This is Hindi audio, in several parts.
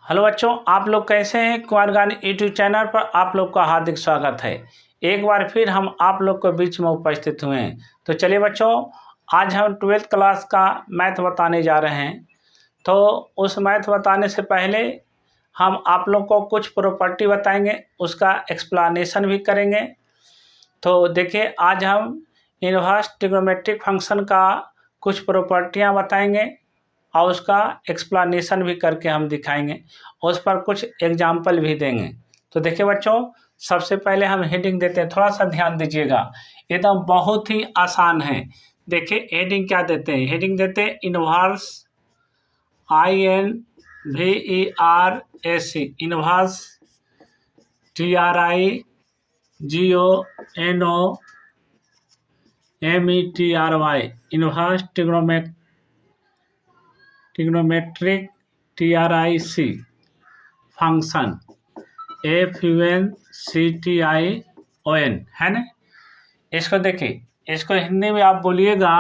हेलो बच्चों, आप लोग कैसे हैं। कुमार ज्ञान यूट्यूब चैनल पर आप लोग का हार्दिक स्वागत है। एक बार फिर हम आप लोग के बीच में उपस्थित हुए हैं। तो चलिए बच्चों, आज हम 12th क्लास का मैथ बताने जा रहे हैं। तो उस मैथ बताने से पहले हम आप लोग को कुछ प्रॉपर्टी बताएंगे, उसका एक्सप्लेनेशन भी करेंगे। तो देखिए, आज हम इनवर्स ट्रिग्नोमेट्रिक फंक्शन का कुछ प्रॉपर्टियाँ बताएंगे और उसका एक्सप्लेनेशन भी करके हम दिखाएंगे, उस पर कुछ एग्जाम्पल भी देंगे। तो देखिए बच्चों, सबसे पहले हम हेडिंग देते हैं, थोड़ा सा ध्यान दीजिएगा, एकदम बहुत ही आसान है। देखिए हेडिंग क्या देते हैं, हेडिंग देते हैं inverse INVERS, inverse TRIGONOMETRY, inverse trigonometric TRIC function FUNCTION है ना। इसको देखिए, इसको हिंदी में आप बोलिएगा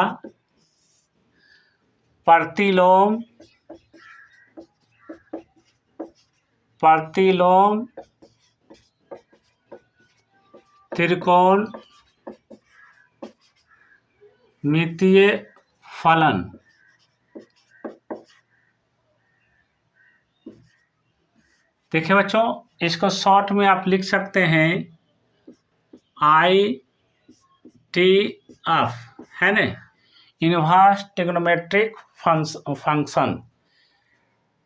प्रतिलोम त्रिकोण मितीय फलन। देखिए बच्चों, इसको शॉर्ट में आप लिख सकते हैं ITF है ना, इनवर्स ट्रिग्नोमेट्रिक फंक्शन।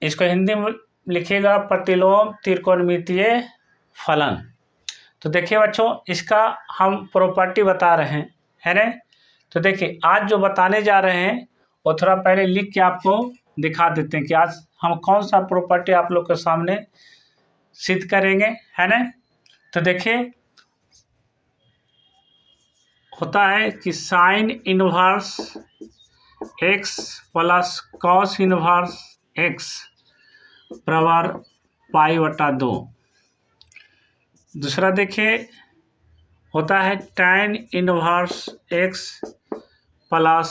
इसको हिंदी में लिखिएगा प्रतिलोम त्रिकोणमितीय फलन। तो देखिए बच्चों, इसका हम प्रॉपर्टी बता रहे हैं, है ना। तो देखिए, आज जो बताने जा रहे हैं वो थोड़ा पहले लिख के आपको दिखा देते हैं कि आज हम कौन सा प्रॉपर्टी आप लोग के सामने सिद्ध करेंगे, है ना। तो देखिए, होता है कि sine inverse x plus cos inverse x बराबर π/2। दूसरा देखिए, होता है tan inverse x plus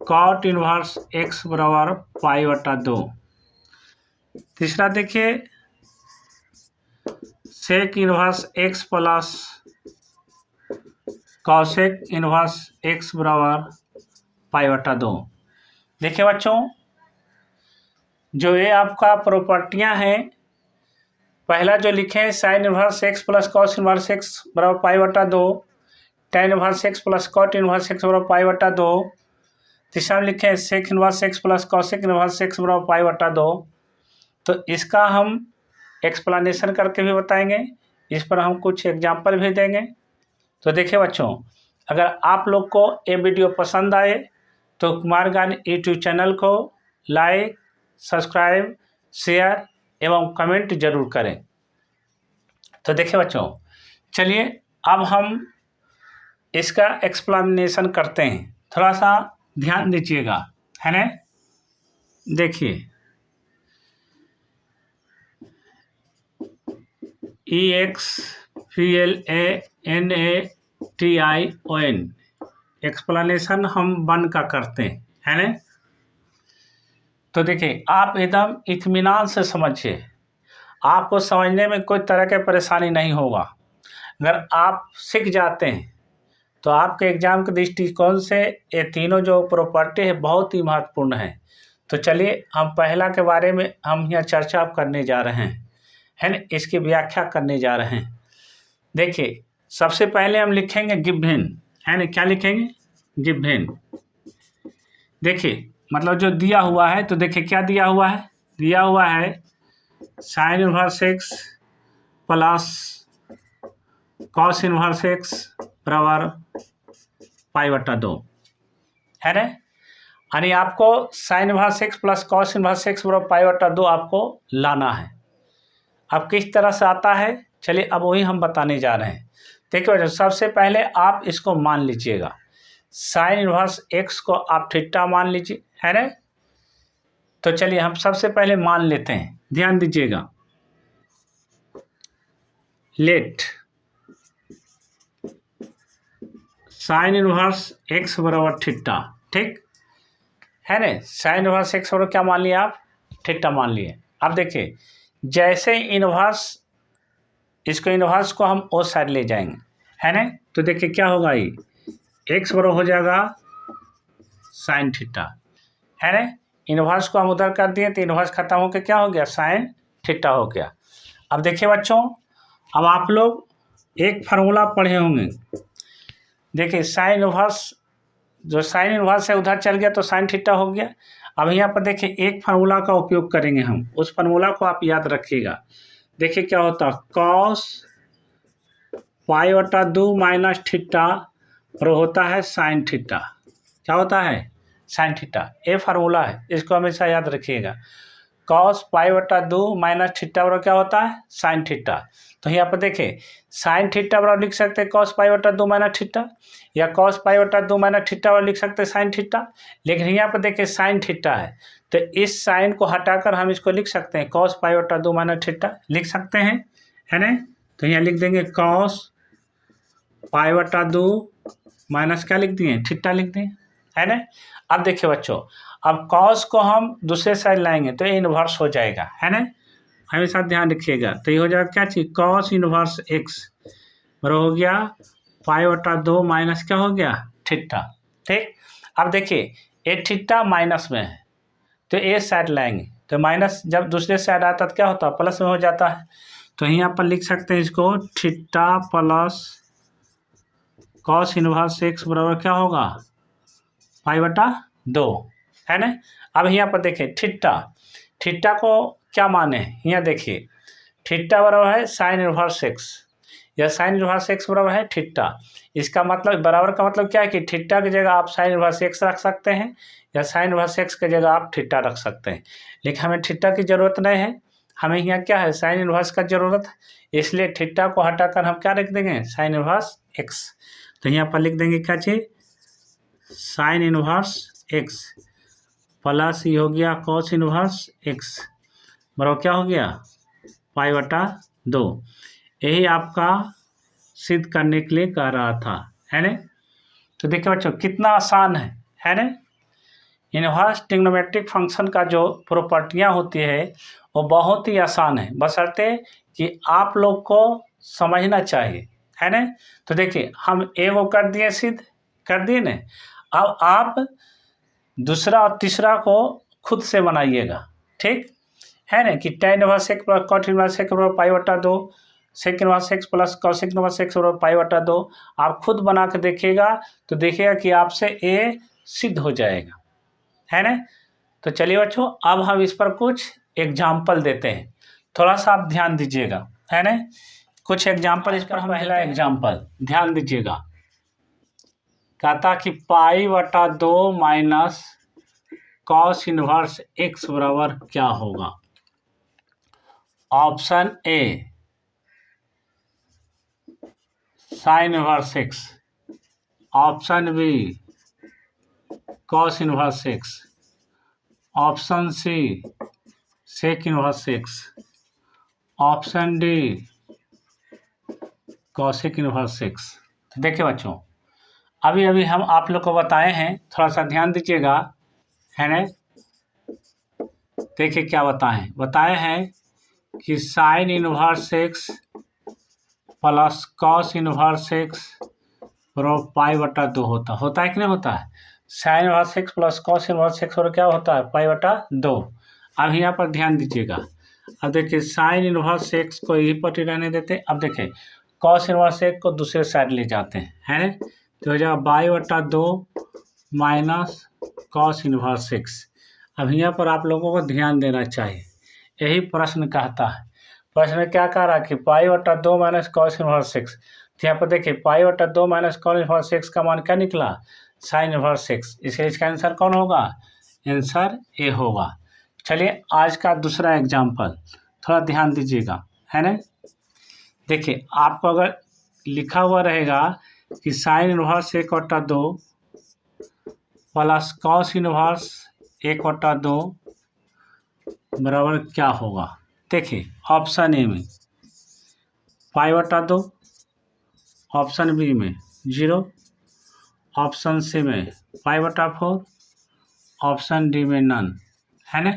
cot inverse x बराबर π/2। तीसरा देखिए, sec inverse x plus cosec inverse x बराबर π/2। देखिए बच्चों, जो ये आपका प्रॉपर्टियां हैं, पहला जो लिखे हैं sine inverse x plus cos inverse x बराबर π/2, tan inverse x plus cot inverse x बराबर π/2। तीसरा में लिखे हैं sec inverse x plus cosec inverse x बराबर π/2। तो इसका हम एक्सप्लेनेशन करके भी बताएंगे, इस पर हम कुछ एग्जाम्पल भी देंगे। तो देखिए बच्चों, अगर आप लोग को ये वीडियो पसंद आए तो कुमार ज्ञान यूट्यूब चैनल को लाइक, सब्सक्राइब, शेयर एवं कमेंट जरूर करें। तो देखिए बच्चों, चलिए अब हम इसका एक्सप्लेनेशन करते हैं, थोड़ा सा ध्यान दीजिएगा, है ना। देखिए, EXPLANATION एक्सप्लेनेशन हम बन का करते हैं, है ना। तो देखिए, आप एकदम इत्मीनान से समझिए, आपको समझने में कोई तरह की परेशानी नहीं होगा। अगर आप सीख जाते हैं तो आपके एग्जाम के दृष्टिकोण से ये तीनों जो प्रॉपर्टी है बहुत ही महत्वपूर्ण है। तो चलिए, हम पहला के बारे में हम यहाँ चर्चा करने जा रहे हैं, है ना, इसकी व्याख्या करने जा रहे हैं। देखिए, सबसे पहले हम लिखेंगे गिवन, है ना। क्या लिखेंगे? गिवन। देखिए, मतलब जो दिया हुआ है, तो देखिए क्या दिया हुआ है, दिया हुआ है sign inverse x plus cos inverse x बराबर π/2, है ना। यानी आपको sign inverse x plus cos inverse x बराबर π/2 आपको लाना है। अब किस तरह से आता है, चलिए अब वही हम बताने जा रहे हैं। देखिए, सबसे पहले आप इसको मान लीजिएगा, साइन इनवर्स x को आप थीटा मान लीजिए, है ना। तो चलिए हम सबसे पहले मान लेते हैं, ध्यान दीजिएगा। लेट साइन इनवर्स x बराबर थीटा, ठीक है ना। साइन इनवर्स x बराबर क्या मान लिया आप? थीटा मान लिए। अब देखिए जैसे इन्वर्स, इसको इन्वर्स को हम उस साइड ले जाएंगे, है ना, तो देखिए क्या होगा, ये एक्स बराबर हो जाएगा साइन थीटा, है ना। इन्वर्स को हम उधर कर दिए तो इन्वर्स खत्म होकर क्या हो गया, साइन थीटा हो गया। अब देखिए बच्चों, अब आप लोग एक फार्मूला पढ़े होंगे, देखिए साइन इन्वर्स, जो साइन इन्वर्स है उधर चल गया तो साइन थीटा हो गया। अब यहाँ पर देखिए एक फार्मूला का उपयोग करेंगे हम, उस फार्मूला को आप याद रखिएगा। देखिए क्या होता है, कॉस पाई बटा 2 माइनस थीटा और होता है साइन थीटा। क्या होता है, साइन थीटा। ये फार्मूला है, इसको हमेशा याद रखिएगा। कॉस पाई बटा 2 माइनस थीटा बराबर क्या होता है, साइन थीटा। तो यहाँ पर देखिए साइन थीटा बराबर लिख सकते हैं कॉस पाई बटा 2 माइनस थीटा, या कॉस पाई बटा 2 माइनस थीटा बराबर लिख सकते हैं साइन थीटा। लेकिन यहाँ पर देखिए साइन थीटा है, तो इस साइन को हटाकर हम इसको लिख सकते हैं कॉस पाई बटा 2 माइनस थीटा, लिख सकते हैं, है ना। तो यहाँ लिख देंगे कॉस पाई बटा 2 माइनस क्या लिख दिए, थीटा लिख दिए, है ना। अब देखिए बच्चों, अब कॉस को हम दूसरे साइड लाएंगे तो ये इन्वर्स हो जाएगा, है ना, हमेशा ध्यान रखिएगा। तो ये हो जाएगा क्या चीज़, कॉस इन्वर्स एक्स बराबर हो गया पाई बटा 2 माइनस क्या हो गया, थीटा। ठीक, अब देखिए ये थीटा माइनस में है तो ए साइड लाएंगे तो माइनस, जब दूसरे साइड आता तो क्या होता है, प्लस में हो जाता है। तो यहाँ पर लिख सकते हैं इसको theta plus cos inverse x बराबर क्या होगा, पाई बटा 2, है ना। अब यहाँ पर देखिए थीटा को क्या माने, यहाँ देखिए थीटा बराबर है साइन इन्वर्स एक्स, या साइन इन्वर्स एक्स बराबर है थीटा। इसका मतलब बराबर का मतलब क्या है कि थीटा की जगह आप साइन इन्वर्स एक्स रख सकते हैं, या साइन इन्वर्स एक्स की जगह आप थीटा रख सकते हैं। लेकिन हमें थीटा की ज़रूरत नहीं है, हमें यहाँ क्या है, साइन इन्वर्स का ज़रूरत है, इसलिए थीटा को हटाकर हम क्या रख देंगे, साइन इन्वर्स एक्स। तो यहाँ पर लिख देंगे क्या चीज़, साइन इन्वर्स एक्स प्लस ये हो गया कॉस इन्वर्स एक्स बराबर क्या हो गया, पाई बटा 2। यही आपका सिद्ध करने के लिए कह रहा था, है ना। तो देखिए बच्चों कितना आसान है ना। इन्वर्स ट्रिग्नोमेट्रिक फंक्शन का जो प्रॉपर्टियां होती है वो बहुत ही आसान है, बशर्ते कि आप लोग को समझना चाहिए, है ना। तो देखिए हम ए को कर दिए, सिद्ध कर दिए ना। अब आप दूसरा और तीसरा को खुद से बनाइएगा, ठीक है ना, कि tan inverse x plus cot inverse x बराबर पाई बटा 2, sec inverse x plus cosec inverse x बराबर पाई बटा 2। आप खुद बना के देखिएगा तो देखिएगा कि आपसे ए सिद्ध हो जाएगा, है ना। तो चलिए बच्चों, अब हम इस पर कुछ एग्जाम्पल देते हैं, थोड़ा सा आप ध्यान दीजिएगा, है ना। कुछ एग्जाम्पल इस पर हम, पहला एग्जाम्पल ध्यान दीजिएगा, कहता कि पाई बटा 2 माइनस कॉस इनवर्स एक्स बराबर क्या होगा। Option A sine inverse x, option B cos inverse x, option C sec inverse x, option D cosec inverse x. तो देखिए बच्चों, अभी अभी हम आप लोग को बताए हैं, थोड़ा सा ध्यान दीजिएगा, है ना। देखिए क्या बताए हैं कि sine inverse x plus cos inverse x बराबर पाई बटा 2 होता है कि नहीं होता है। Sign inverse x plus cos inverse x बराबर क्या होता है, पाई बटा 2। अब यहाँ पर ध्यान दीजिएगा, अब देखिए साइन इनवर्स एक्स को यही पर रहने देते, अब देखिए कॉस इनवर्स एक्स को दूसरे साइड ले जाते हैं, है ना। तो हो जाएगा पाई बटा 2 माइनस कॉस इनवर्स एक्स। अब यहाँ पर आप लोगों को ध्यान देना चाहिए, यही प्रश्न कहता है। प्रश्न में क्या कह रहा है कि पाई बटा 2 माइनस कॉस इनवर्स एक्स। तो यहाँ पर देखिए पाई बटा 2 माइनस कॉस इनवर्स एक्स का मान क्या निकला, साइन इनवर्स एक्स, इसलिए इसका आंसर कौन होगा, आंसर ए होगा। चलिए आज का दूसरा एग्जाम्पल थोड़ा ध्यान दीजिएगा, है ना। देखिए आपको अगर लिखा हुआ रहेगा कि sine inverse 1/2 plus cos inverse 1/2 बराबर क्या होगा। देखिए ऑप्शन ए में पाई बटा 2, ऑप्शन बी में 0, ऑप्शन सी में पाई बटा 4, ऑप्शन डी में नन, है ना।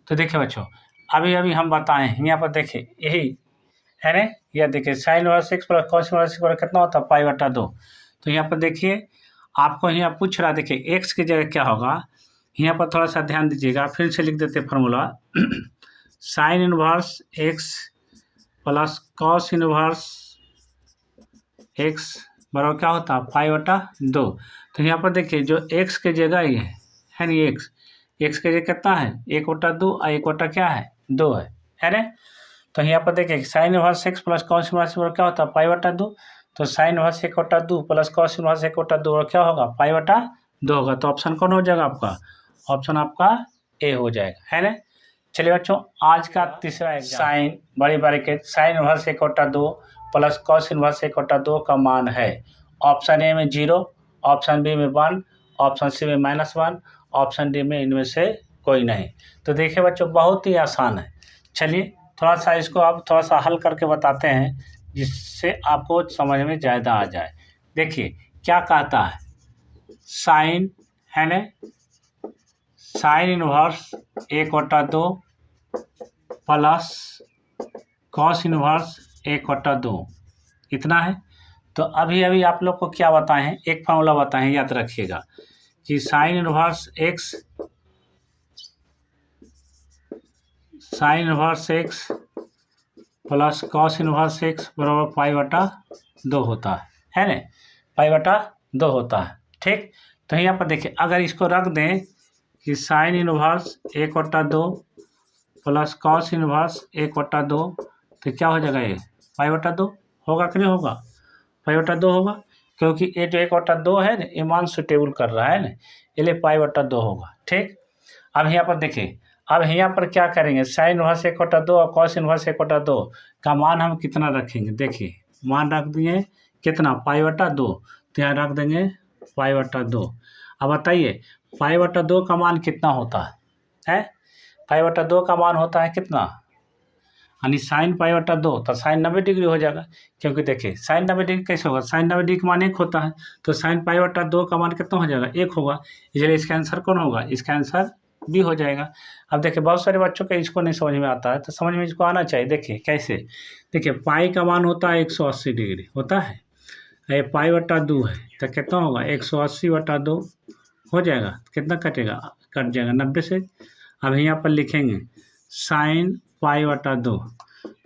तो देखिए बच्चों, अभी अभी हम बताएं, यहाँ पर देखिए यही है ना, यह देखिए sign inverse x plus cos inverse x बराबर कितना होता है पाई बटा 2। तो यहाँ पर देखिए आपको यहाँ पूछ रहा, देखिए एक्स की जगह क्या होगा, यहाँ पर थोड़ा सा ध्यान दीजिएगा, फिर से लिख देते formula sign inverse x plus cos inverse x बराबर क्या होता है पाई बटा 2। तो यहाँ पर देखिए जो एक्स की जगह ये है नहीं, एक्स की जगह कितना है 1/2 और 1 क्या है 2 है ना। तो यहाँ पर देखिए sign inverse x plus cos inverse बराबर क्या होता है पाई बटा 2। तो sine inverse 1/2 plus cos inverse 1/2 और क्या होगा पाई बटा 2 होगा। तो ऑप्शन कौन हो जाएगा आपका, ऑप्शन आपका ए हो जाएगा, है ना। चलिए बच्चों आज का तीसरा एग्जाम, साइन बड़ी bracket sine inverse 1/2 plus cos inverse 1/2 का मान है। ऑप्शन ए में 0, ऑप्शन बी में 1, ऑप्शन सी में -1, ऑप्शन डी में इनमें से कोई नहीं। तो देखिए बच्चों बहुत ही आसान है। चलिए थोड़ा सा इसको आप थोड़ा सा हल करके बताते हैं जिससे आपको समझ में ज़्यादा आ जाए। देखिए क्या कहता है, साइन है ना, sine inverse 1/2 plus cos inverse 1/2 इतना है। तो अभी अभी आप लोग को क्या बताए हैं, एक फार्मूला बताए हैं, याद रखिएगा कि sine inverse x plus cos inverse x बराबर पाई बटा 2 होता है ना, पाई बटा 2 होता है। ठीक, तो यहाँ पर देखिए अगर इसको रख दें कि sine inverse 1/2 plus cos inverse 1/2 तो क्या हो जाएगा, ये पाई बटा 2 होगा कि नहीं होगा, पाई बटा 2 होगा, क्योंकि ये जो 1/2 है ना ये मान सुटेबल कर रहा है ना, इसलिए पाई बटा 2 होगा। ठीक, अब यहाँ पर देखिए, अब यहाँ पर क्या करेंगे, साइन इनवर्स 1/2 और कॉस इनवर्स 1/2 का मान हम कितना रखेंगे, देखिए मान रख दिए कितना पाई बटा 2, तो यहाँ रख देंगे पाई बटा 2। अब बताइए पाई बटा 2 का मान कितना होता है, पाई बटा 2 का मान होता है कितना, यानी साइन पाई बटा 2 तो साइन 90 डिग्री हो जाएगा, क्योंकि देखिए साइन 90 डिग्री कैसे होगा, साइन 90 डिग्री का मान 1 होता है, तो साइन पाई बटा 2 का मान कितना हो जाएगा 1 होगा, इसलिए इसका आंसर कौन होगा, इसका आंसर बी हो जाएगा। अब देखिए बहुत सारे बच्चों को इसको नहीं समझ में आता है, तो समझ में इसको आना चाहिए। देखिए कैसे, देखिए पाई का मान होता है 180 डिग्री होता है, ये पाई बटा 2 है तो कितना होगा 180/2 हो जाएगा, कितना कटेगा कट जाएगा 90 से। अब यहाँ पर लिखेंगे साइन पाई बटा 2,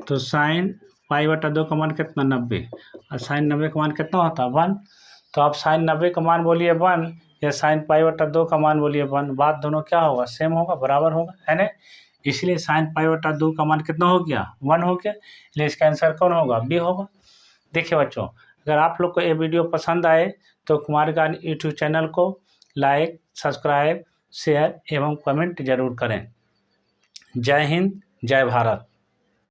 तो साइन पाई बटा 2 का मान कितना 90 और साइन 90 का मान कितना होता है 1। तो आप साइन 90 का मान बोलिए 1 या साइन पाई बटा 2 का मान बोलिए 1, बात दोनों क्या होगा सेम होगा, बराबर होगा, है ना। इसलिए साइन पाई बटा 2 का मान कितना हो गया 1 हो गया, इसलिए इसका आंसर कौन होगा बी होगा। देखिए बच्चों अगर आप लोग को ये वीडियो पसंद आए तो कुमार ज्ञान यूट्यूब चैनल को लाइक सब्सक्राइब शेयर एवं कमेंट जरूर करें। जय हिंद जय भारत।